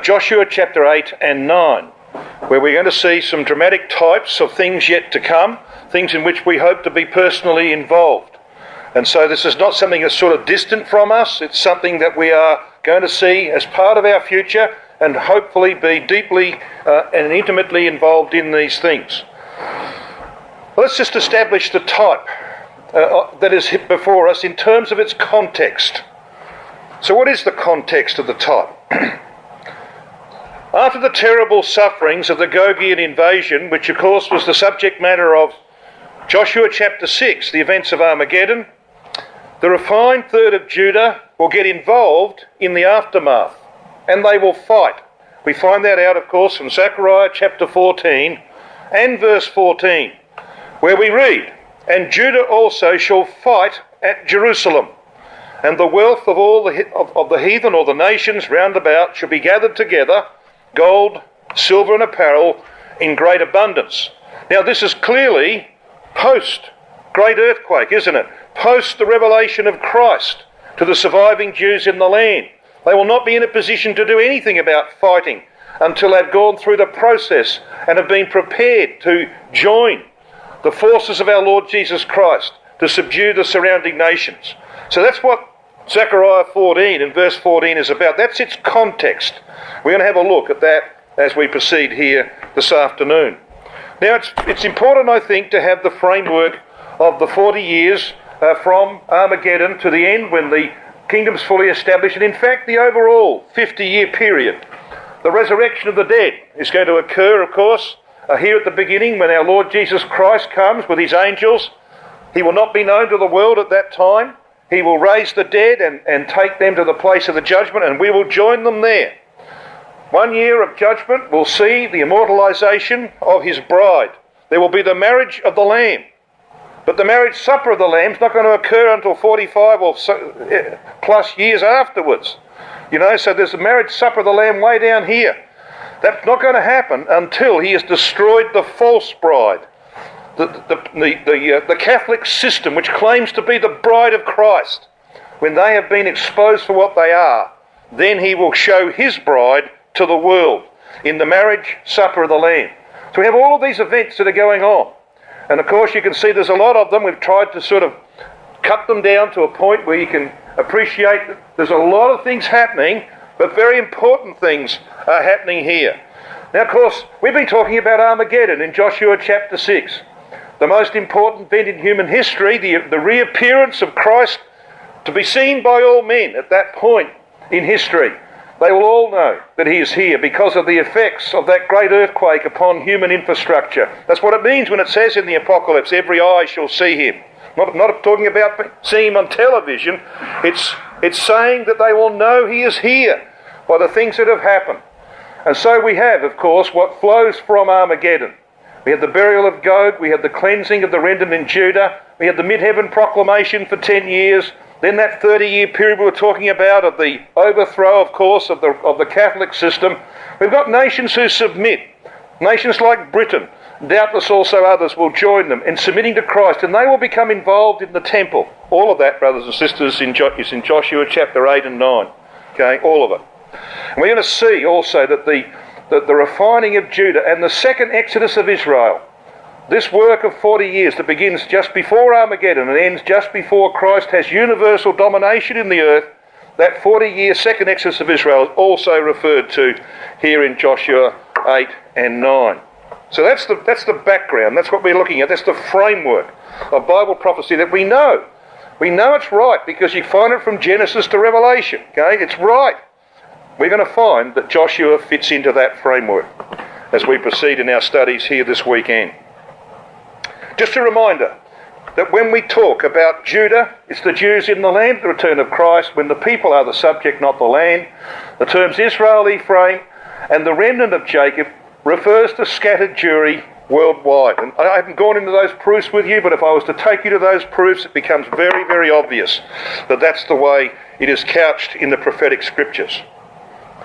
Joshua chapter 8 and 9, where we're going to see some dramatic types of things yet to come, things in which we hope to be personally involved. And so this is not something that's sort of distant from us, it's something that we are going to see as part of our future and hopefully be deeply and intimately involved in these things. Let's just establish the type that is before us in terms of its context. So what is the context of the type? After the terrible sufferings of the Gogian invasion, which of course was the subject matter of Joshua chapter 6, the events of Armageddon, the refined third of Judah will get involved in the aftermath, and they will fight. We find that out, of course, from Zechariah chapter 14 and verse 14, where we read, "And Judah also shall fight at Jerusalem, and the wealth of all the heathen or the nations round about shall be gathered together, gold, silver and apparel in great abundance." Now this is clearly post-great earthquake, isn't it? Post the revelation of Christ to the surviving Jews in the land. They will not be in a position to do anything about fighting until they've gone through the process and have been prepared to join the forces of our Lord Jesus Christ to subdue the surrounding nations. So that's what Zechariah 14 and verse 14 is about. That's its context. We're going to have a look at that as we proceed here this afternoon. Now it's important, I think, to have the framework of the 40 years from Armageddon to the end when the kingdom's fully established, and in fact the overall 50-year period. The resurrection of the dead is going to occur, of course, here at the beginning when our Lord Jesus Christ comes with his angels. He will not be known to the world at that time. He will raise the dead and take them to the place of the judgment, and we will join them there. 1 year of judgment will see the immortalisation of his bride. There will be the marriage of the Lamb. But the marriage supper of the Lamb is not going to occur until 45 or so, plus years afterwards. So there's the marriage supper of the Lamb way down here. That's not going to happen until he has destroyed the false bride. The Catholic system, which claims to be the bride of Christ. When they have been exposed for what they are, then he will show his bride to the world in the marriage supper of the Lamb. So we have all of these events that are going on. And of course you can see there's a lot of them. We've tried to sort of cut them down to a point where you can appreciate that there's a lot of things happening, but very important things are happening here. Now of course we've been talking about Armageddon in Joshua chapter 6. The most important event in human history, the reappearance of Christ to be seen by all men at that point in history. They will all know that he is here because of the effects of that great earthquake upon human infrastructure. That's what it means when it says in the Apocalypse, every eye shall see him. Not talking about seeing him on television. It's saying that they will know he is here by the things that have happened. And so we have, of course, what flows from Armageddon. We have the burial of Gog, we have the cleansing of the remnant in Judah, we have the mid-heaven proclamation for 10 years, then that 30-year period we were talking about of the overthrow, of course, of the Catholic system. We've got nations who submit. Nations like Britain, doubtless also others, will join them in submitting to Christ, and they will become involved in the temple. All of that, brothers and sisters, is in Joshua chapter 8 and 9. Okay, all of it. And we're going to see also that the refining of Judah and the second exodus of Israel, this work of 40 years that begins just before Armageddon and ends just before Christ has universal domination in the earth, that 40-year second exodus of Israel is also referred to here in Joshua 8 and 9. So that's the background, that's what we're looking at, that's the framework of Bible prophecy that we know. We know it's right because you find it from Genesis to Revelation, okay? It's right. We're going to find that Joshua fits into that framework as we proceed in our studies here this weekend. Just a reminder that when we talk about Judah, it's the Jews in the land, the return of Christ. When the people are the subject, not the land. The terms Israel, Ephraim, and the remnant of Jacob refers to scattered Jewry worldwide. And I haven't gone into those proofs with you, but if I was to take you to those proofs, it becomes very, very obvious that that's the way it is couched in the prophetic scriptures.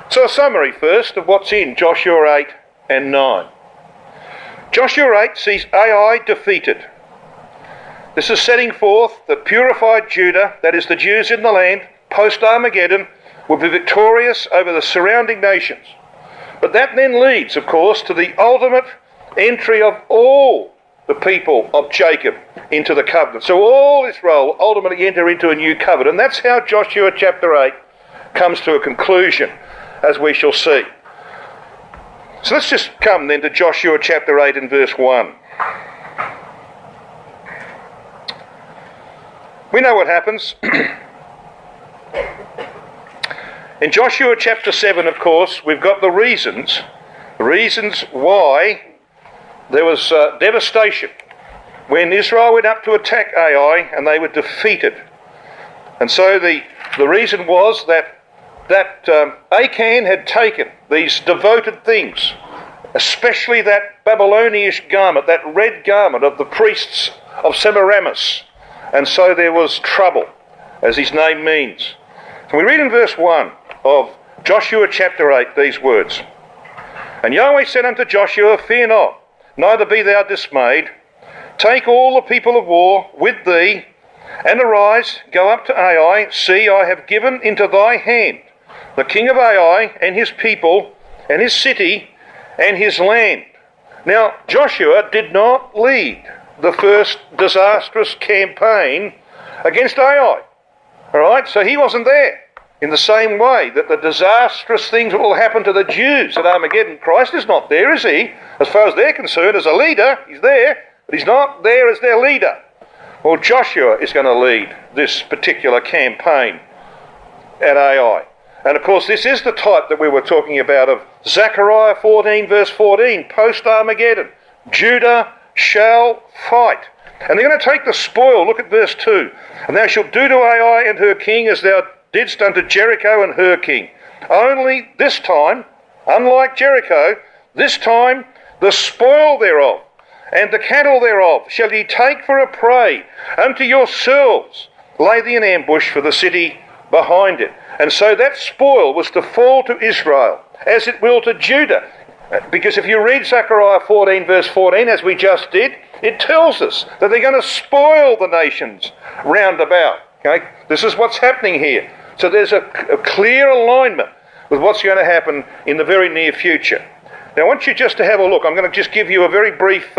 So a summary first of what's in Joshua 8 and 9. Joshua 8 sees Ai defeated. This is setting forth that purified Judah, that is the Jews in the land, post-Armageddon, will be victorious over the surrounding nations. But that then leads, of course, to the ultimate entry of all the people of Jacob into the covenant. So all Israel will ultimately enter into a new covenant. And that's how Joshua chapter 8 comes to a conclusion, as we shall see. So let's just come then to Joshua chapter 8 and verse 1. We know what happens. In Joshua chapter 7, of course, we've got the reasons why there was devastation when Israel went up to attack Ai and they were defeated. And so the reason was that Achan had taken these devoted things, especially that Babylonish garment, that red garment of the priests of Semiramis. And so there was trouble, as his name means. So we read in verse 1 of Joshua chapter 8 these words. And Yahweh said unto Joshua, Fear not, neither be thou dismayed. Take all the people of war with thee, and arise, go up to Ai. See, I have given into thy hand the king of Ai, and his people, and his city, and his land. Now, Joshua did not lead the first disastrous campaign against Ai. All right, so he wasn't there. In the same way that the disastrous things that will happen to the Jews at Armageddon, Christ is not there, is he? As far as they're concerned, as a leader, he's there, but he's not there as their leader. Well, Joshua is going to lead this particular campaign at Ai. And of course, this is the type that we were talking about of Zechariah 14, verse 14, post-Armageddon. Judah shall fight. And they're going to take the spoil. Look at verse 2. And thou shalt do to Ai and her king as thou didst unto Jericho and her king. Only this time, unlike Jericho, this time the spoil thereof and the cattle thereof shall ye take for a prey unto yourselves. Lay thee an ambush for the city behind it. And so that spoil was to fall to Israel, as it will to Judah. Because if you read Zechariah 14 verse 14, as we just did, it tells us that they're going to spoil the nations round about. Okay? This is what's happening here. So there's a clear alignment with what's going to happen in the very near future. Now I want you just to have a look. I'm going to just give you a very brief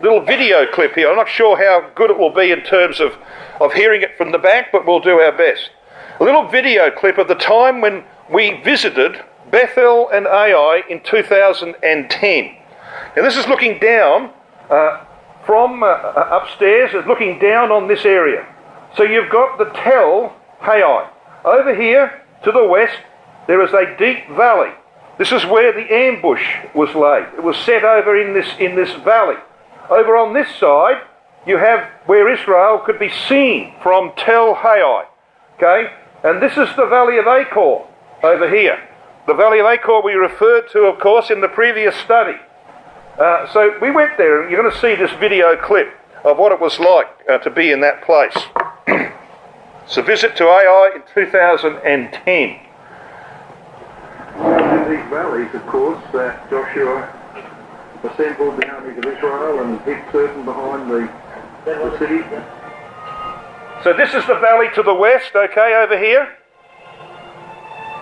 little video clip here. I'm not sure how good it will be in terms of hearing it from the back, but we'll do our best. A little video clip of the time when we visited Bethel and Ai in 2010. Now this is looking down from upstairs, it's looking down on this area. So you've got the Tel Hai. Over here to the west there is a deep valley. This is where the ambush was laid. It was set over in this valley. Over on this side you have where Israel could be seen from Tel Hai. Okay? And this is the valley of Achor over here. The valley of Achor we referred to, of course, in the previous study. So we went there, and you're going to see this video clip of what it was like to be in that place. It's a visit to Ai in 2010. In these valleys, of course, that Joshua assembled the armies of Israel and hid certain behind the city. So this is the valley to the west, okay, over here.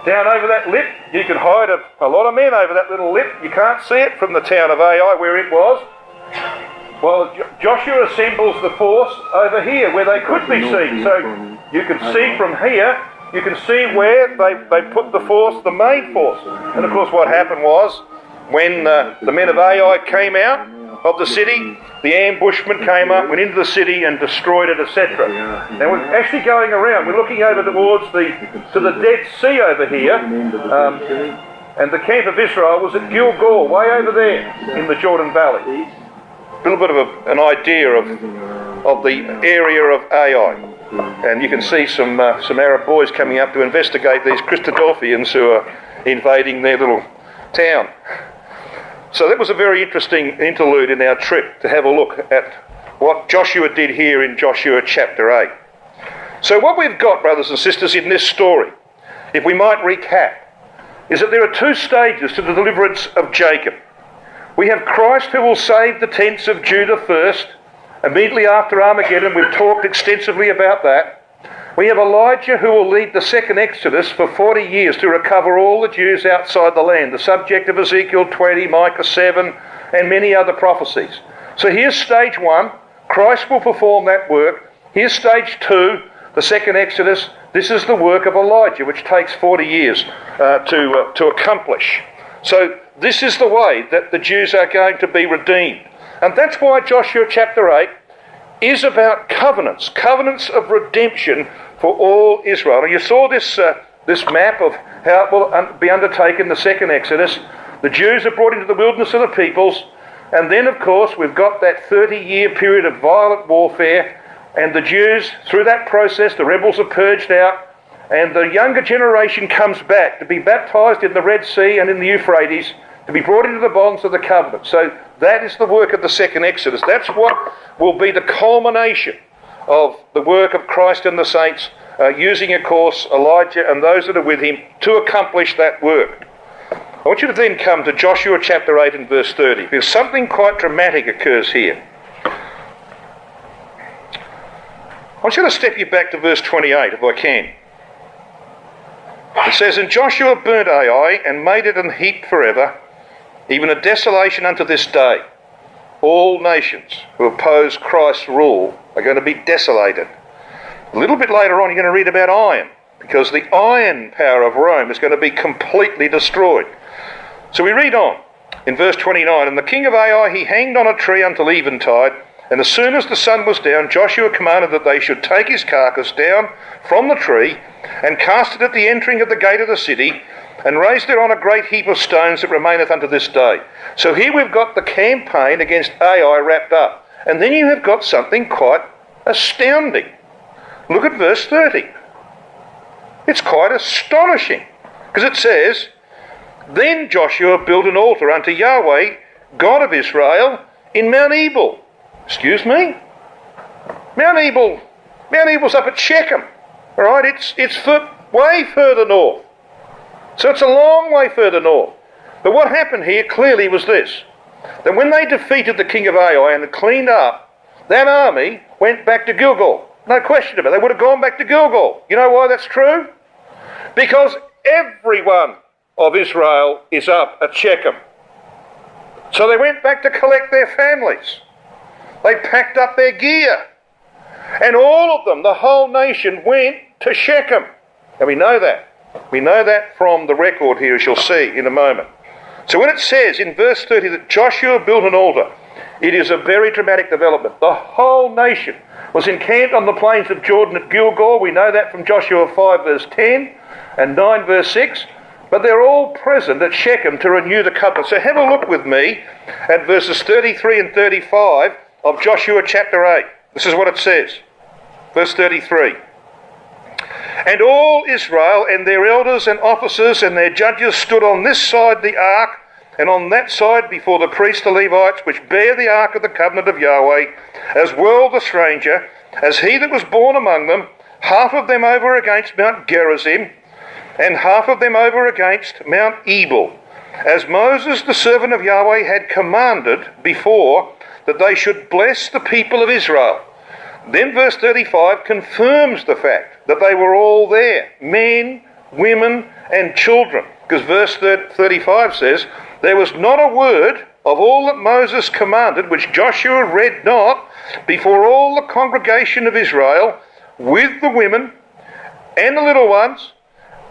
Down over that lip, you could hide a lot of men over that little lip. You can't see it from the town of Ai where it was. Well, Joshua assembles the force over here where they could be seen. So you can see from here, you can see where they put the force, the main force. And of course what happened was, when the men of Ai came out of the city, the ambushment came up, went into the city and destroyed it, etc. Now we're actually going around, we're looking over towards to the Dead Sea over here, and the camp of Israel was at Gilgal, way over there in the Jordan Valley. A little bit of an idea of the area of Ai. And you can see some Arab boys coming up to investigate these Christadelphians who are invading their little town. So that was a very interesting interlude in our trip to have a look at what Joshua did here in Joshua chapter 8. So what we've got, brothers and sisters, in this story, if we might recap, is that there are two stages to the deliverance of Jacob. We have Christ who will save the tents of Judah first. Immediately after Armageddon, we've talked extensively about that. We have Elijah who will lead the second Exodus for 40 years to recover all the Jews outside the land, the subject of Ezekiel 20, Micah 7, and many other prophecies. So here's stage 1. Christ will perform that work. Here's stage 2, the second Exodus. This is the work of Elijah, which takes 40 years to accomplish. So this is the way that the Jews are going to be redeemed. And that's why Joshua chapter 8 is about covenants of redemption for all Israel. And you saw this map of how it will be undertaken, the second Exodus. The Jews are brought into the wilderness of the peoples, and then of course we've got that 30-year period of violent warfare, and the Jews, through that process, the rebels are purged out, and the younger generation comes back to be baptised in the Red Sea and in the Euphrates, to be brought into the bonds of the covenant. So that is the work of the second Exodus. That's what will be the culmination of the work of Christ and the saints, using, of course, Elijah and those that are with him to accomplish that work. I want you to then come to Joshua chapter 8 and verse 30, because something quite dramatic occurs here. I want you to step you back to verse 28, if I can. It says, "And Joshua burnt Ai and made it an heap forever, even a desolation unto this day. All nations who oppose Christ's rule are going to be desolated." A little bit later on, you're going to read about iron, because the iron power of Rome is going to be completely destroyed. So we read on in verse 29, "And the king of Ai he hanged on a tree until eventide, and as soon as the sun was down, Joshua commanded that they should take his carcass down from the tree and cast it at the entering of the gate of the city, and raised it on a great heap of stones that remaineth unto this day." So here we've got the campaign against Ai wrapped up. And then you have got something quite astounding. Look at verse 30. It's quite astonishing, because it says, "Then Joshua built an altar unto Yahweh, God of Israel, in Mount Ebal." Excuse me? Mount Ebal's up at Shechem. All right, it's way further north. So it's a long way further north. But what happened here clearly was this, that when they defeated the king of Ai and cleaned up, that army went back to Gilgal. No question about it. They would have gone back to Gilgal. You know why that's true? Because everyone of Israel is up at Shechem. So they went back to collect their families. They packed up their gear. And all of them, the whole nation, went to Shechem. And we know that. We know that from the record here, as you'll see in a moment. So when it says in verse 30 that Joshua built an altar, it is a very dramatic development. The whole nation was encamped on the plains of Jordan at Gilgal. We know that from Joshua 5 verse 10 and 9 verse 6. But they're all present at Shechem to renew the covenant. So have a look with me at verses 33 and 35 of Joshua chapter 8. This is what it says. Verse 33. "And all Israel and their elders and officers and their judges stood on this side the ark, and on that side before the priests the Levites, which bear the ark of the covenant of Yahweh, as well the stranger, as he that was born among them, half of them over against Mount Gerizim, and half of them over against Mount Ebal, as Moses the servant of Yahweh had commanded before, that they should bless the people of Israel." Then verse 35 confirms the fact that they were all there, men, women and children, because verse 35 says, "There was not a word of all that Moses commanded which Joshua read not before all the congregation of Israel, with the women and the little ones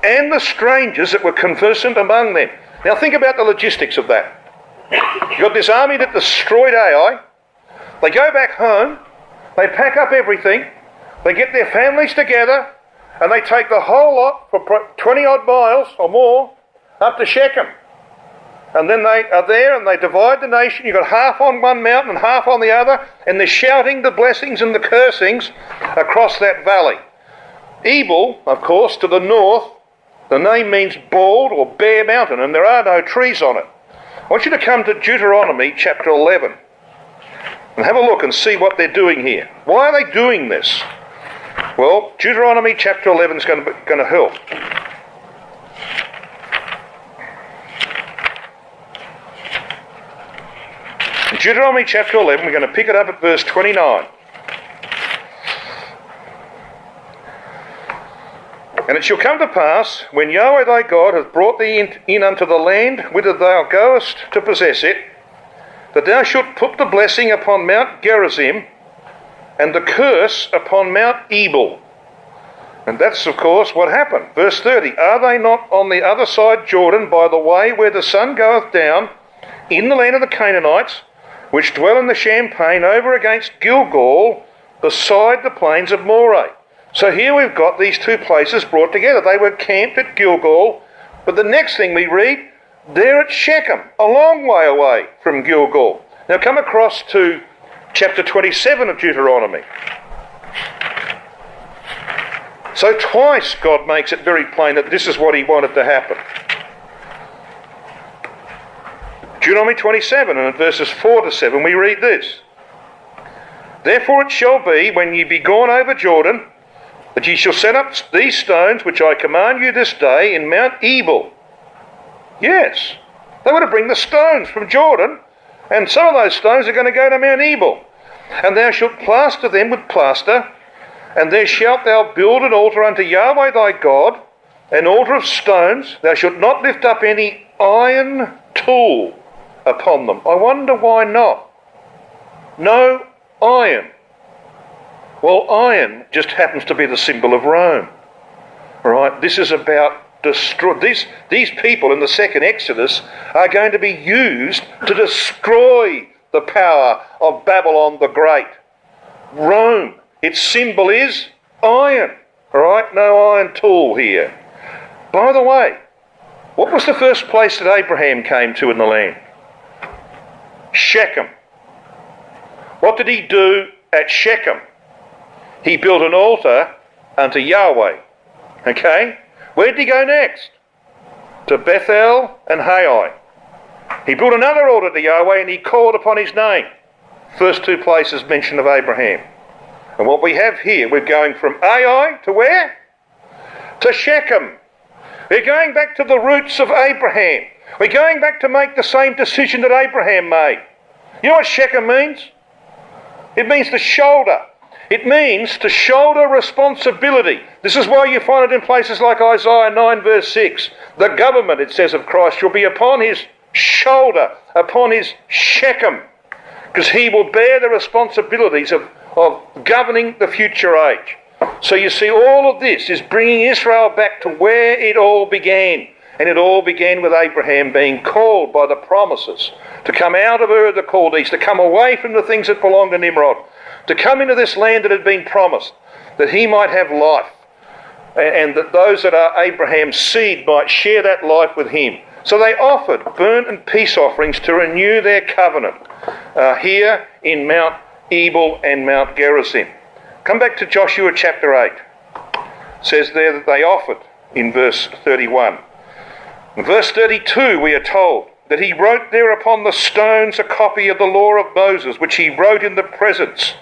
and the strangers that were conversant among them." Now think about the logistics of that. You've got this army that destroyed Ai. They go back home, they pack up everything, they get their families together, and they take the whole lot for 20 odd miles or more up to Shechem. And then they are there and they divide the nation. You've got half on one mountain and half on the other, and they're shouting the blessings and the cursings across that valley. Ebal, of course, to the north, the name means bald or bare mountain, and there are no trees on it. I want you to come to Deuteronomy chapter 11 and have a look and see what they're doing here. Why are they doing this? Well, Deuteronomy chapter 11 is going to help. In Deuteronomy chapter 11, we're going to pick it up at verse 29. And it shall come to pass, when Yahweh thy God hath brought thee in unto the land whither thou goest to possess it, that thou shalt put the blessing upon Mount Gerizim, and the curse upon Mount Ebal. And that's, of course, what happened. Verse 30, are they not on the other side Jordan, by the way where the sun goeth down, in the land of the Canaanites, which dwell in the champaign, over against Gilgal, beside the plains of Moreh? So here we've got these two places brought together. They were camped at Gilgal, but the next thing we read, they're at Shechem, a long way away from Gilgal. Now come across to chapter 27 of Deuteronomy. So twice God makes it very plain that this is what he wanted to happen. Deuteronomy 27 and in verses 4 to 7 we read this. Therefore it shall be, when ye be gone over Jordan, that ye shall set up these stones which I command you this day in Mount Ebal. Yes, they were to bring the stones from Jordan, and some of those stones are going to go to Mount Ebal. And thou shalt plaster them with plaster, and there shalt thou build an altar unto Yahweh thy God, an altar of stones. Thou shalt not lift up any iron tool upon them. I wonder why not. No iron. Well, iron just happens to be the symbol of Rome. All right, this is about destroy. These people in the second Exodus are going to be used to destroy the power of Babylon the Great. Rome, its symbol is iron. All right, no iron tool here. By the way, what was the first place that Abraham came to in the land? Shechem. What did he do at Shechem? He built an altar unto Yahweh. Okay? Where did he go next? To Bethel and Hai. He built another altar to Yahweh and he called upon his name. First two places mentioned of Abraham. And what we have here, we're going from Ai to where? To Shechem. We're going back to the roots of Abraham. We're going back to make the same decision that Abraham made. You know what Shechem means? It means to shoulder. It means to shoulder responsibility. This is why you find it in places like Isaiah 9 verse 6. The government, it says, of Christ shall be upon his shoulder, upon his Shechem, because he will bear the responsibilities of governing the future age. So you see, all of this is bringing Israel back to where it all began. And it all began with Abraham being called by the promises to come out of Ur of the Chaldees, to come away from the things that belonged to Nimrod, to come into this land that had been promised, that he might have life, and that those that are Abraham's seed might share that life with him. So they offered burnt and peace offerings to renew their covenant here in Mount Ebal and Mount Gerizim. Come back to Joshua chapter 8. It says there that they offered in verse 31. In verse 32 we are told that he wrote there upon the stones a copy of the law of Moses, which he wrote in the presence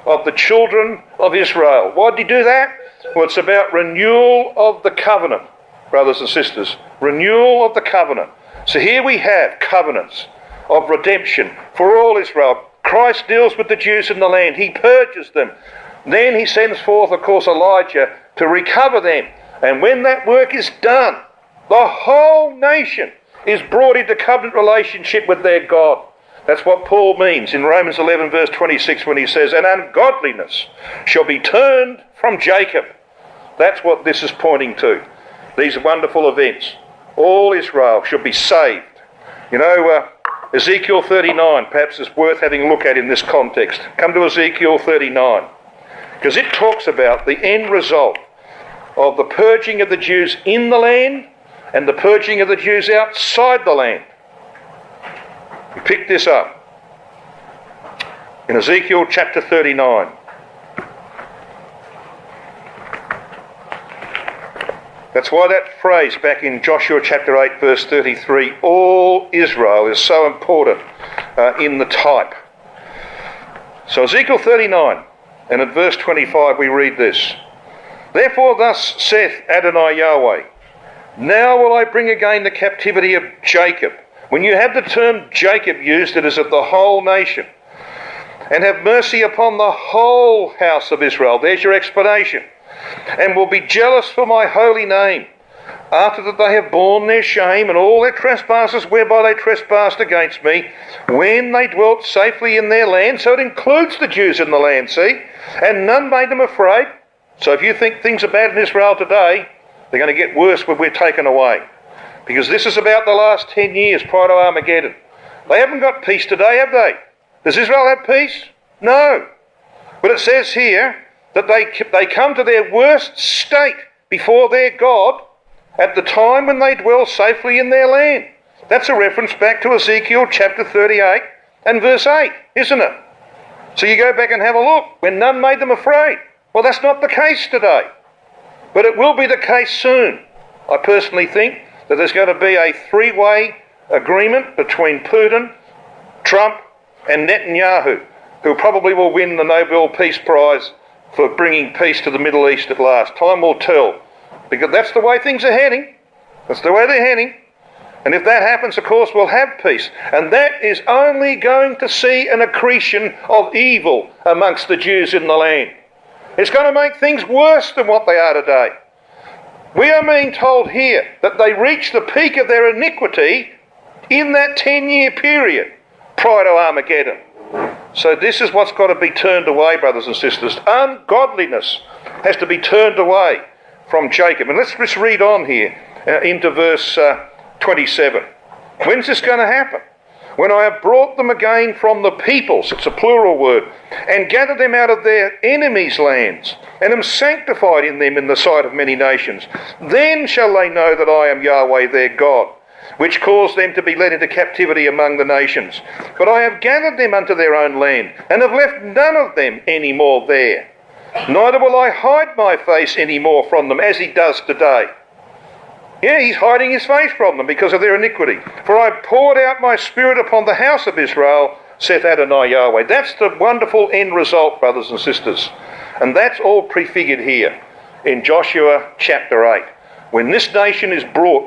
of the children of Israel. Why did he do that? Well, it's about renewal of the covenant, brothers and sisters. Renewal of the covenant. So here we have covenants of redemption for all Israel. Christ deals with the Jews in the land. He purges them. Then he sends forth, of course, Elijah to recover them. And when that work is done, the whole nation is brought into covenant relationship with their God. That's what Paul means in Romans 11 verse 26 when he says, and ungodliness shall be turned from Jacob. That's what this is pointing to. These wonderful events. All Israel shall be saved. You know, Ezekiel 39 perhaps is worth having a look at in this context. Come to Ezekiel 39. Because it talks about the end result of the purging of the Jews in the land and the purging of the Jews outside the land. We pick this up in Ezekiel chapter 39. That's why that phrase back in Joshua chapter 8 verse 33, all Israel, is so important in the type. So Ezekiel 39, and at verse 25 we read this. Therefore thus saith Adonai Yahweh, now will I bring again the captivity of Jacob. When you have the term Jacob used, it is of the whole nation. And have mercy upon the whole house of Israel. There's your explanation. and will be jealous for my holy name, after that they have borne their shame and all their trespasses whereby they trespassed against me, when they dwelt safely in their land. So it includes the Jews in the land, see? And none made them afraid. So if you think things are bad in Israel today, they're going to get worse when we're taken away. Because this is about the last 10 years prior to Armageddon. They haven't got peace today, have they? Does Israel have peace? No. But it says here that they come to their worst state before their God at the time when they dwell safely in their land. That's a reference back to Ezekiel chapter 38 and verse 8, isn't it? So you go back and have a look. When none made them afraid. Well, that's not the case today. But it will be the case soon. I personally think that there's going to be a three-way agreement between Putin, Trump and Netanyahu, who probably will win the Nobel Peace Prize for bringing peace to the Middle East at last. Time will tell. Because that's the way things are heading. That's the way they're heading. And if that happens, of course, we'll have peace. And that is only going to see an accretion of evil amongst the Jews in the land. It's going to make things worse than what they are today. We are being told here that they reached the peak of their iniquity in that 10-year period prior to Armageddon. So this is what's got to be turned away, brothers and sisters. Ungodliness has to be turned away from Jacob. And let's just read on here into verse 27. When's this going to happen? When I have brought them again from the peoples, it's a plural word, and gathered them out of their enemies' lands, and am sanctified in them in the sight of many nations, then shall they know that I am Yahweh their God, which caused them to be led into captivity among the nations. But I have gathered them unto their own land, and have left none of them any more there. Neither will I hide my face any more from them, as he does today. Yeah, he's hiding his face from them because of their iniquity. For I poured out my spirit upon the house of Israel, saith Adonai Yahweh. That's the wonderful end result, brothers and sisters. And that's all prefigured here in Joshua chapter 8. When this nation is brought,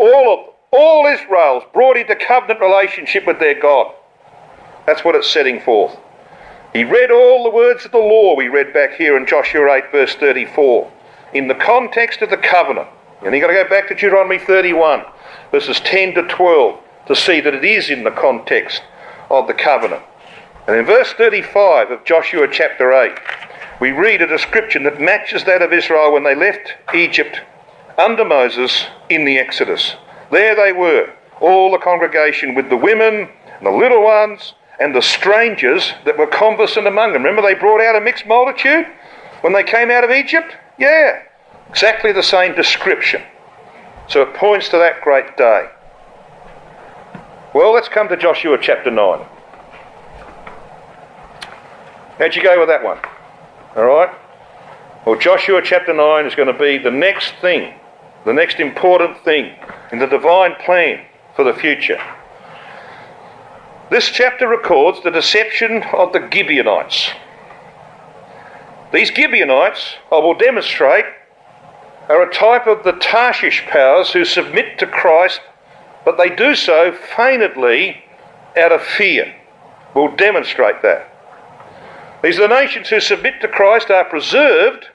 all Israel's brought into covenant relationship with their God. That's what it's setting forth. He read all the words of the law we read back here in Joshua 8 verse 34 in the context of the covenant. And you've got to go back to Deuteronomy 31 verses 10 to 12 to see that it is in the context of the covenant. And in verse 35 of Joshua chapter 8 we read a description that matches that of Israel when they left Egypt under Moses in the Exodus. There they were, all the congregation, with the women and the little ones and the strangers that were conversant among them. Remember they brought out a mixed multitude when they came out of Egypt? Yeah, exactly the same description. So it points to that great day. Well, let's come to Joshua chapter 9. How'd you go with that one? All right? Well, Joshua chapter 9 is going to be the next thing, the next important thing in the divine plan for the future. This chapter records the deception of the Gibeonites. These Gibeonites, I will demonstrate, are a type of the Tarshish powers who submit to Christ, but they do so feignedly out of fear. We'll demonstrate that. These are the nations who submit to Christ are preserved,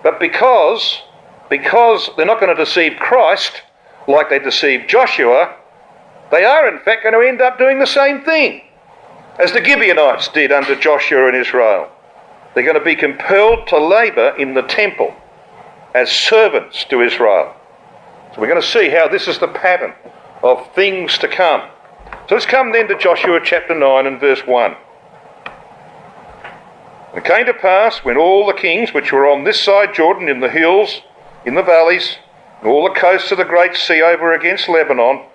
but because they're not going to deceive Christ like they deceived Joshua, they are in fact going to end up doing the same thing as the Gibeonites did under Joshua and Israel. They're going to be compelled to labour in the temple as servants to Israel. So we're going to see how this is the pattern of things to come. So let's come then to Joshua chapter 9 and verse 1. And it came to pass when all the kings which were on this side Jordan, in the hills, in the valleys, and all the coasts of the great sea over against Lebanon,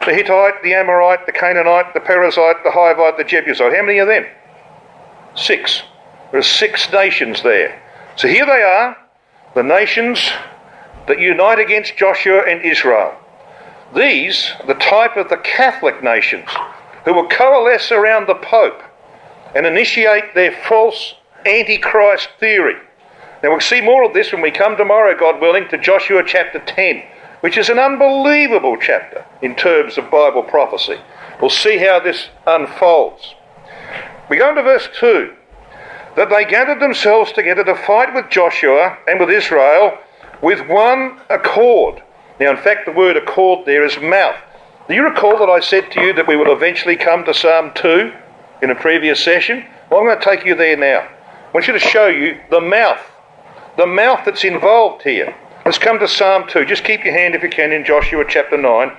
the Hittite, the Amorite, the Canaanite, the Perizzite, the Hivite, the Jebusite. How many of them? 6. There are 6 nations there. So here they are, the nations that unite against Joshua and Israel. These are the type of the Catholic nations who will coalesce around the Pope and initiate their false antichrist theory. Now we'll see more of this when we come tomorrow, God willing, to Joshua chapter 10, which is an unbelievable chapter in terms of Bible prophecy. We'll see how this unfolds. We go into verse 2. that they gathered themselves together to fight with Joshua and with Israel with one accord. Now, in fact, the word accord there is mouth. Do you recall that I said to you that we will eventually come to Psalm 2 in a previous session? Well, I'm going to take you there now. I want you to show you the mouth that's involved here. Let's come to Psalm 2. Just keep your hand, if you can, in Joshua chapter 9.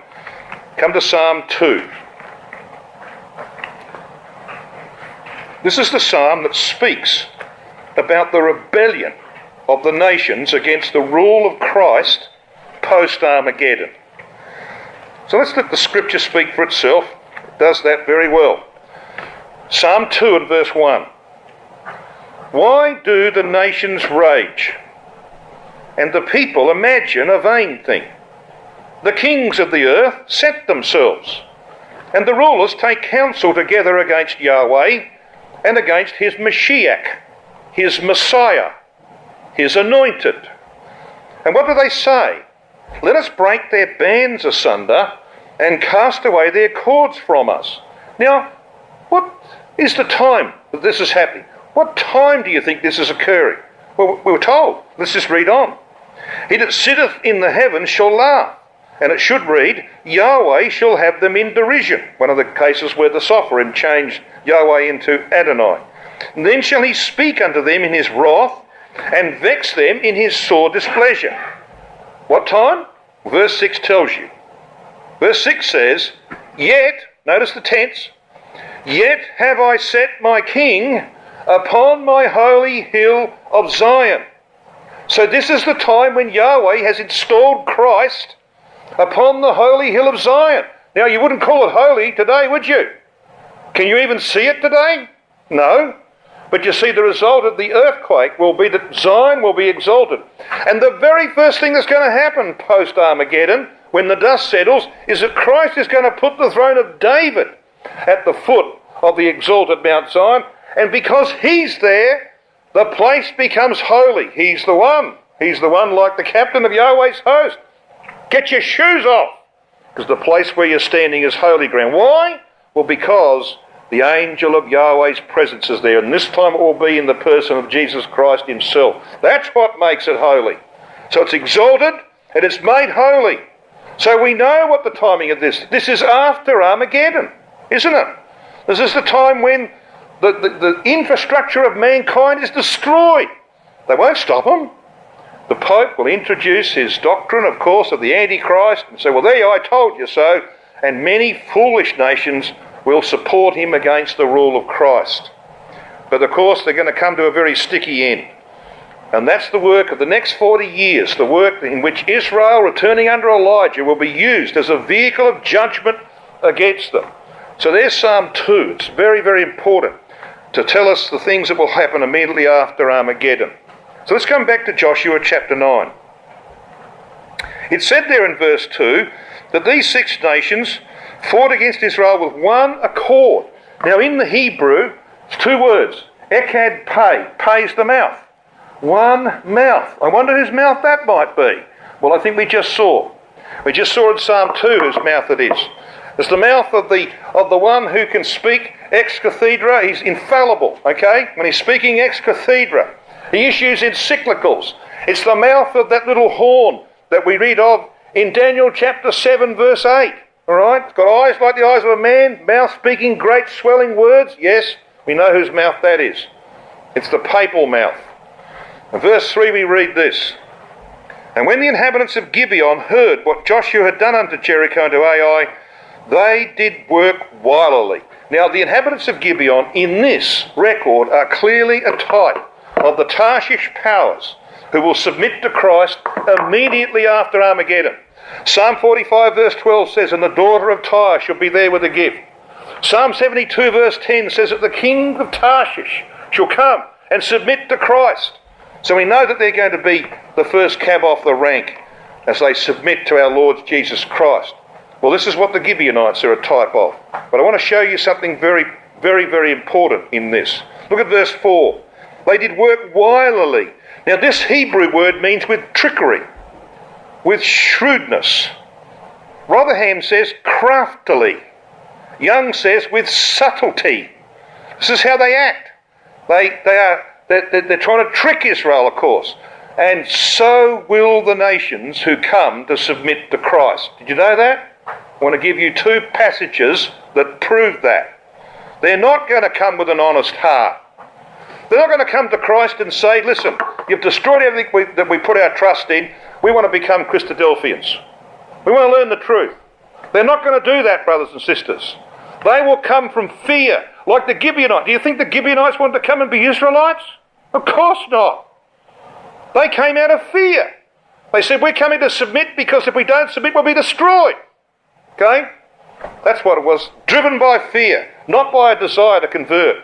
Come to Psalm 2. This is the psalm that speaks about the rebellion of the nations against the rule of Christ post-Armageddon. So let's let the scripture speak for itself. It does that very well. Psalm 2 and verse 1. Why do the nations rage, and the people imagine a vain thing? The kings of the earth set themselves, and the rulers take counsel together against Yahweh and against his Mashiach, his Messiah, his anointed. And what do they say? Let us break their bands asunder and cast away their cords from us. Now, what is the time that this is happening? What time do you think this is occurring? Well, we were told. Let's just read on. He that sitteth in the heavens shall laugh. And it should read, Yahweh shall have them in derision. One of the cases where the Sophrim changed Yahweh into Adonai. And then shall he speak unto them in his wrath, and vex them in his sore displeasure. What time? Verse 6 tells you. Verse 6 says, Yet, notice the tense, yet have I set my king upon my holy hill of Zion. So this is the time when Yahweh has installed Christ upon the holy hill of Zion. Now, you wouldn't call it holy today, would you? Can you even see it today? No. But you see, the result of the earthquake will be that Zion will be exalted. And the very first thing that's going to happen post-Armageddon, when the dust settles, is that Christ is going to put the throne of David at the foot of the exalted Mount Zion. And because he's there, the place becomes holy. He's the one. He's the one like the captain of Yahweh's host. Get your shoes off, because the place where you're standing is holy ground. Why? Well, because the angel of Yahweh's presence is there, and this time it will be in the person of Jesus Christ himself. That's what makes it holy. So it's exalted and it's made holy. So we know what the timing of this. This is after Armageddon, isn't it? This is the time when the infrastructure of mankind is destroyed. They won't stop them. The Pope will introduce his doctrine, of course, of the Antichrist and say, well, there you, I told you so. And many foolish nations will support him against the rule of Christ. But of course, they're going to come to a very sticky end. And that's the work of the next 40 years, the work in which Israel, returning under Elijah, will be used as a vehicle of judgment against them. So there's Psalm 2. It's very, very important to tell us the things that will happen immediately after Armageddon. So let's come back to Joshua chapter 9. It said there in verse 2 that these 6 nations fought against Israel with one accord. Now in the Hebrew, it's 2 words. Echad pei. Pei's the mouth. One mouth. I wonder whose mouth that might be. Well, I think we just saw. We just saw in Psalm 2 whose mouth it is. It's the mouth of the one who can speak ex cathedra. He's infallible, okay? When he's speaking ex cathedra, he issues encyclicals. It's the mouth of that little horn that we read of in Daniel chapter 7 verse 8. All right? It's got eyes like the eyes of a man, mouth speaking great swelling words. Yes, we know whose mouth that is. It's the papal mouth. In verse 3 we read this. And when the inhabitants of Gibeon heard what Joshua had done unto Jericho and to Ai, they did work wilily. Now the inhabitants of Gibeon in this record are clearly a type of the Tarshish powers who will submit to Christ immediately after Armageddon. Psalm 45 verse 12 says, and the daughter of Tyre shall be there with a gift. Psalm 72 verse 10 says that the king of Tarshish shall come and submit to Christ. So we know that they're going to be the first cab off the rank as they submit to our Lord Jesus Christ. Well, this is what the Gibeonites are a type of. But I want to show you something very, very, very important in this. Look at verse 4. They did work wilily. Now this Hebrew word means with trickery, with shrewdness. Rotherham says craftily. Young says with subtlety. This is how they act. They're trying to trick Israel, of course. And so will the nations who come to submit to Christ. Did you know that? I want to give you two passages that prove that. They're not going to come with an honest heart. They're not going to come to Christ and say, listen, you've destroyed everything that we put our trust in. We want to become Christadelphians. We want to learn the truth. They're not going to do that, brothers and sisters. They will come from fear, like the Gibeonites. Do you think the Gibeonites wanted to come and be Israelites? Of course not. They came out of fear. They said, we're coming to submit because if we don't submit, we'll be destroyed. Okay? That's what it was. Driven by fear, not by a desire to convert.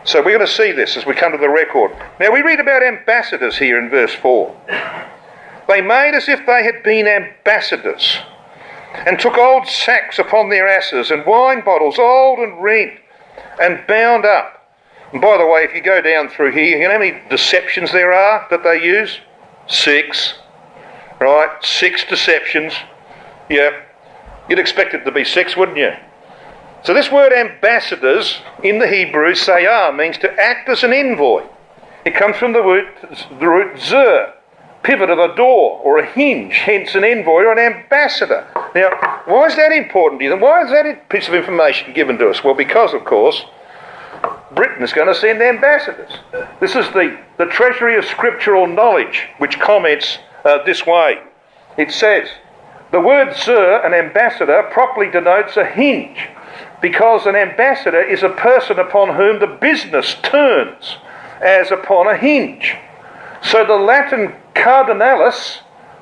So we're going to see this as we come to the record. Now we read about ambassadors here in verse 4. They made as if they had been ambassadors, and took old sacks upon their asses, and wine bottles old and rent, and bound up. And by the way, if you go down through here, you know how many deceptions there are that they use? 6. Right? 6 deceptions. Yeah. You'd expect it to be 6, wouldn't you? So this word ambassadors in the Hebrew, sayah, means to act as an envoy. It comes from the root zer, pivot of a door or a hinge, hence an envoy or an ambassador. Now, why is that important to you? Why is that a piece of information given to us? Well, because, of course, Britain is going to send ambassadors. This is the treasury of scriptural knowledge, which comments this way. It says, the word zer, an ambassador, properly denotes a hinge, because an ambassador is a person upon whom the business turns, as upon a hinge. So the Latin cardinalis,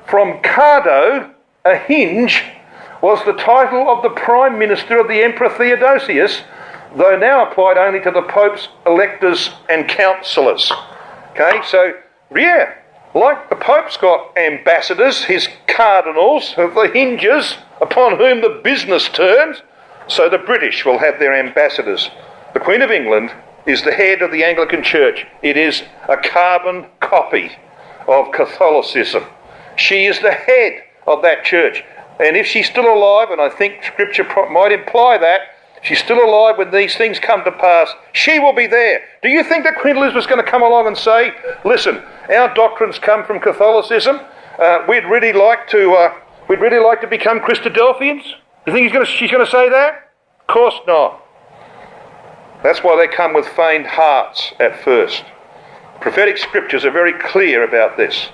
from cardo, a hinge, was the title of the prime minister of the Emperor Theodosius, though now applied only to the Pope's electors and councillors. Okay, so, yeah, like the Pope's got ambassadors, his cardinals, the hinges upon whom the business turns, so the British will have their ambassadors. The Queen of England is the head of the Anglican Church. It is a carbon copy of Catholicism. She is the head of that church. And if she's still alive, and I think Scripture might imply that, she's still alive when these things come to pass, she will be there. Do you think that Queen Elizabeth's going to come along and say, listen, our doctrines come from Catholicism, we'd really like to become Christadelphians? You think she's going to say that? Of course not. That's why they come with feigned hearts at first. Prophetic scriptures are very clear about this.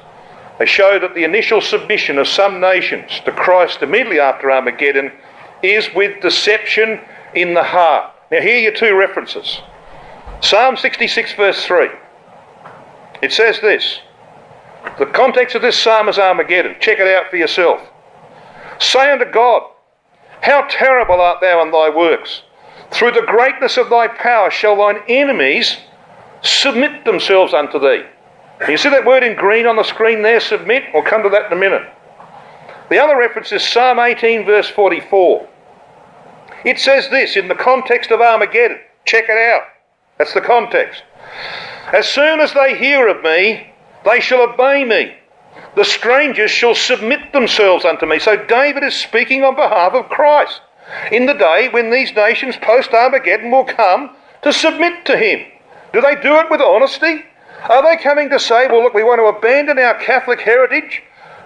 They show that the initial submission of some nations to Christ immediately after Armageddon is with deception in the heart. Now here are your two references. Psalm 66 verse 3. It says this. The context of this psalm is Armageddon. Check it out for yourself. Say unto God, how terrible art thou in thy works! Through the greatness of thy power shall thine enemies submit themselves unto thee. You see that word in green on the screen there, submit? We'll come to that in a minute. The other reference is Psalm 18 verse 44. It says this in the context of Armageddon. Check it out. That's the context. As soon as they hear of me, they shall obey me. The strangers shall submit themselves unto me. So David is speaking on behalf of Christ in the day when these nations post-Armageddon will come to submit to him. Do they do it with honesty? Are they coming to say, well, look, we want to abandon our Catholic heritage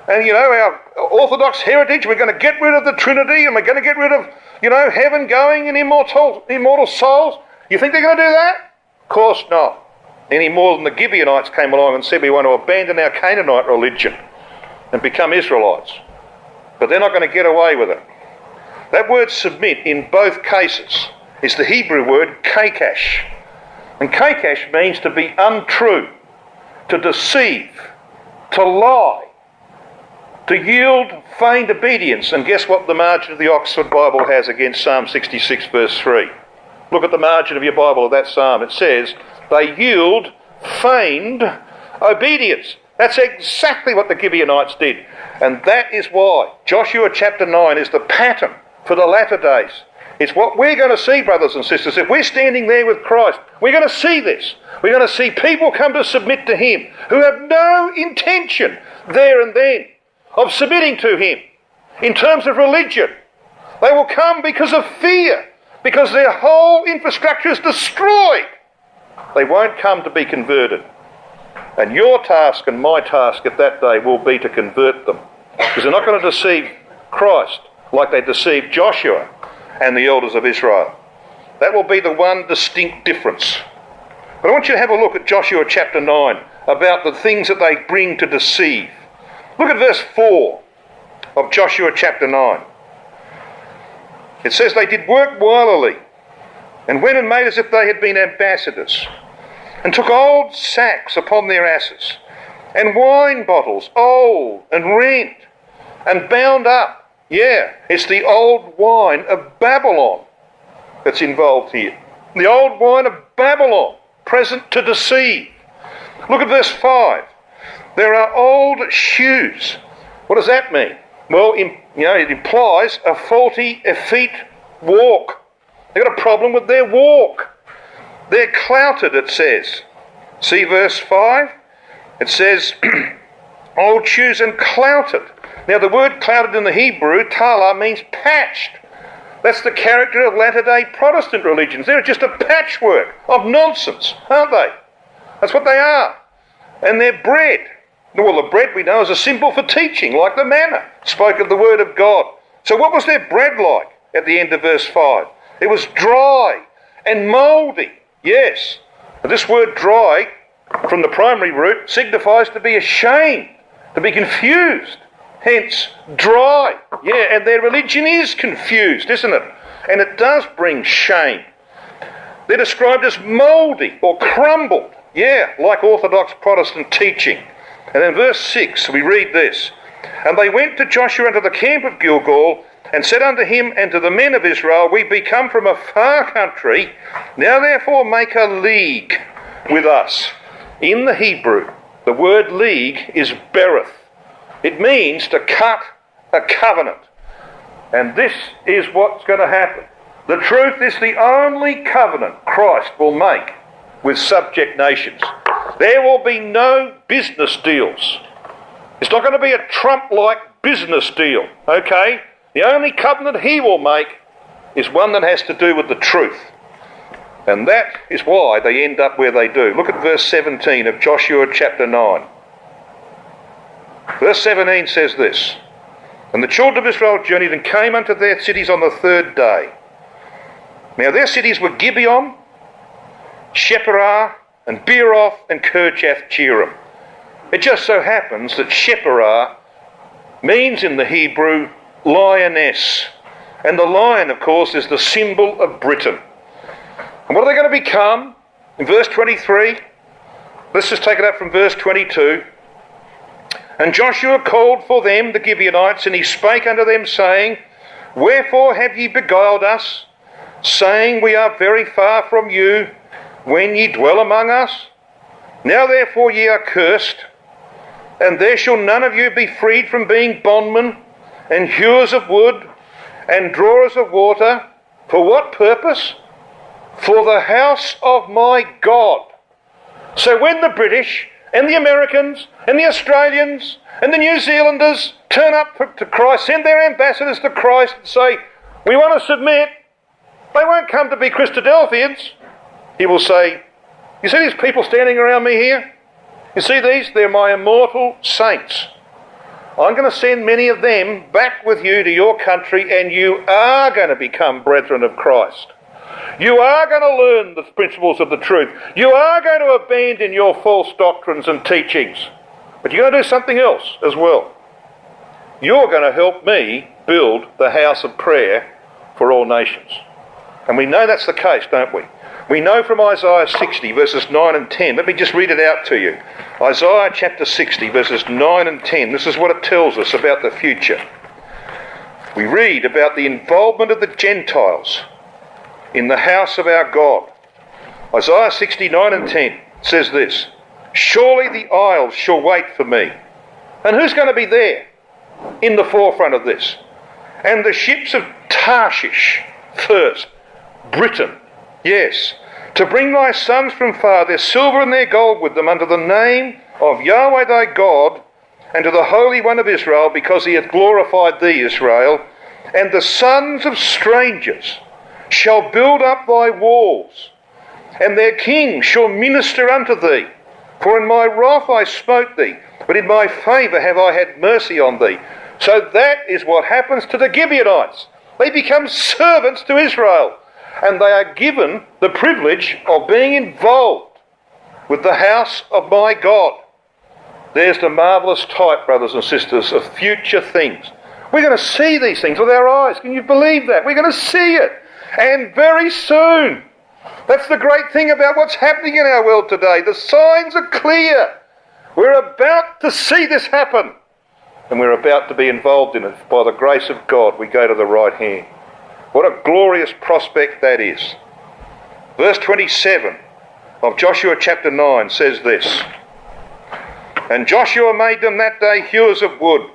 and, our Orthodox heritage. We're going to get rid of the Trinity and we're going to get rid of, heaven going and immortal souls. You think they're going to do that? Of course not. Any more than the Gibeonites came along and said we want to abandon our Canaanite religion and become Israelites. But they're not going to get away with it. That word submit in both cases is the Hebrew word kakash. And kakash means to be untrue, to deceive, to lie, to yield feigned obedience. And guess what the margin of the Oxford Bible has against Psalm 66 verse 3? Look at the margin of your Bible of that psalm. It says, they yield feigned obedience. That's exactly what the Gibeonites did. And that is why Joshua chapter 9 is the pattern for the latter days. It's what we're going to see, brothers and sisters. If we're standing there with Christ, we're going to see this. We're going to see people come to submit to him who have no intention there and then of submitting to him in terms of religion. They will come because of fear, because their whole infrastructure is destroyed. They won't come to be converted. And your task and my task at that day will be to convert them. Because they're not going to deceive Christ like they deceived Joshua and the elders of Israel. That will be the one distinct difference. But I want you to have a look at Joshua chapter 9 about the things that they bring to deceive. Look at verse 4 of Joshua chapter 9. It says, they did work wilily and went and made as if they had been ambassadors, and took old sacks upon their asses, and wine bottles, old and rent, and bound up. Yeah, it's the old wine of Babylon that's involved here. The old wine of Babylon, present to deceive. Look at verse 5. There are old shoes. What does that mean? Well, it implies a faulty, effete walk. They've got a problem with their walk. They're clouted, it says. See verse 5? It says, old shoes and clouted. Now the word clouted in the Hebrew, tala, means patched. That's the character of latter-day Protestant religions. They're just a patchwork of nonsense, aren't they? That's what they are. And they're bread. Well, the bread we know is a symbol for teaching, like the manna, spoke of the word of God. So what was their bread like at the end of verse 5? It was dry and mouldy. Yes. This word dry, from the primary root, signifies to be ashamed, to be confused. Hence, dry. Yeah, and their religion is confused, isn't it? And it does bring shame. They're described as mouldy or crumbled. Yeah, like Orthodox Protestant teaching. And in verse 6, we read this. And they went to Joshua unto the camp of Gilgal, and said unto him and to the men of Israel, we be come from a far country, now therefore make a league with us. In the Hebrew, the word league is berith. It means to cut a covenant. And this is what's going to happen. The truth is the only covenant Christ will make with subject nations. There will be no business deals. It's not going to be a Trump-like business deal, okay? The only covenant he will make is one that has to do with the truth. And that is why they end up where they do. Look at verse 17 of Joshua chapter 9. Verse 17 says this. And the children of Israel journeyed and came unto their cities on the third day. Now their cities were Gibeon, Shepherah, and Beeroth, and Kirjath-jearim. It just so happens that Shepherah means in the Hebrew lioness. And the lion, of course, is the symbol of Britain. And what are they going to become? In verse 23, let's just take it up from verse 22. And Joshua called for them, the Gibeonites, and he spake unto them, saying, wherefore have ye beguiled us, saying, we are very far from you, when ye dwell among us? Now therefore ye are cursed, and there shall none of you be freed from being bondmen, and hewers of wood, and drawers of water. For what purpose? For the house of my God. So when the British and the Americans and the Australians and the New Zealanders turn up to Christ, send their ambassadors to Christ and say, we want to submit, they won't come to be Christadelphians. He will say, you see these people standing around me here? You see these? They're my immortal saints. I'm going to send many of them back with you to your country, and you are going to become brethren of Christ. You are going to learn the principles of the truth. You are going to abandon your false doctrines and teachings. But you're going to do something else as well. You're going to help me build the house of prayer for all nations. And we know that's the case, don't we? We know from Isaiah 60 verses 9 and 10. Let me just read it out to you. Isaiah chapter 60 verses 9 and 10. This is what it tells us about the future. We read about the involvement of the Gentiles in the house of our God. Isaiah 69 and 10 says this. Surely the isles shall wait for me. And who's going to be there in the forefront of this? And the ships of Tarshish first. Britain. Yes, to bring thy sons from far, their silver and their gold with them, unto the name of Yahweh thy God, and to the Holy One of Israel, because he hath glorified thee, Israel. And the sons of strangers shall build up thy walls, and their king shall minister unto thee. For in my wrath I smote thee, but in my favour have I had mercy on thee. So that is what happens to the Gibeonites. They become servants to Israel, and they are given the privilege of being involved with the house of my God. There's the marvellous type, brothers and sisters, of future things. We're going to see these things with our eyes. Can you believe that? We're going to see it. And very soon. That's the great thing about what's happening in our world today. The signs are clear. We're about to see this happen. And we're about to be involved in it. By the grace of God, we go to the right hand. What a glorious prospect that is. Verse 27 of Joshua chapter 9 says this. And Joshua made them that day hewers of wood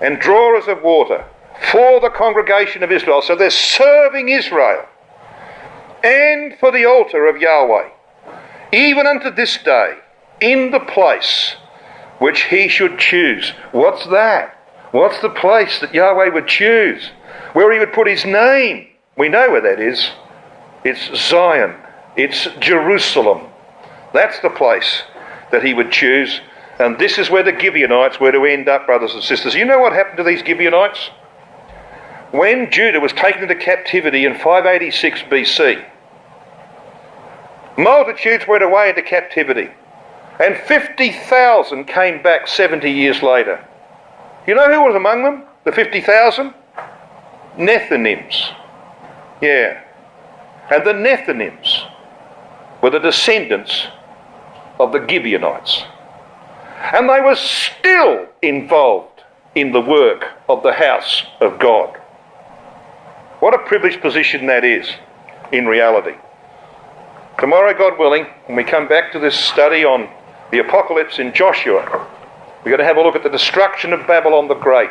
and drawers of water for the congregation of Israel. So they're serving Israel. And for the altar of Yahweh, even unto this day, in the place which he should choose. What's that? What's the place that Yahweh would choose? Where he would put his name. We know where that is. It's Zion. It's Jerusalem. That's the place that he would choose. And this is where the Gibeonites were to end up, brothers and sisters. You know what happened to these Gibeonites? When Judah was taken into captivity in 586 BC, multitudes went away into captivity, and 50,000 came back 70 years later. You know who was among them, the 50,000? Nethinims. Yeah. And the Nethinims were the descendants of the Gibeonites. And they were still involved in the work of the house of God. What a privileged position that is in reality. Tomorrow, God willing, when we come back to this study on the apocalypse in Joshua, we're going to have a look at the destruction of Babylon the Great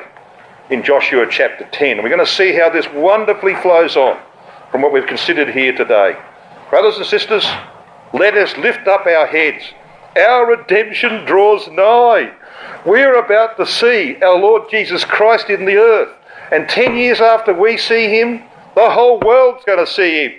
in Joshua chapter 10. And we're going to see how this wonderfully flows on from what we've considered here today. Brothers and sisters, let us lift up our heads. Our redemption draws nigh. We're about to see our Lord Jesus Christ in the earth. And 10 years after we see him, the whole world's going to see him.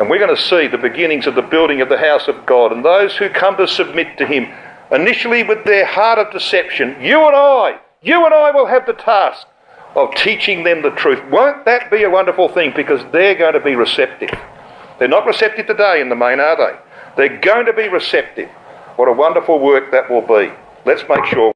And we're going to see the beginnings of the building of the house of God. And those who come to submit to him, initially with their heart of deception, you and I will have the task of teaching them the truth. Won't that be a wonderful thing? Because they're going to be receptive. They're not receptive today in the main, are they? They're going to be receptive. What a wonderful work that will be. Let's make sure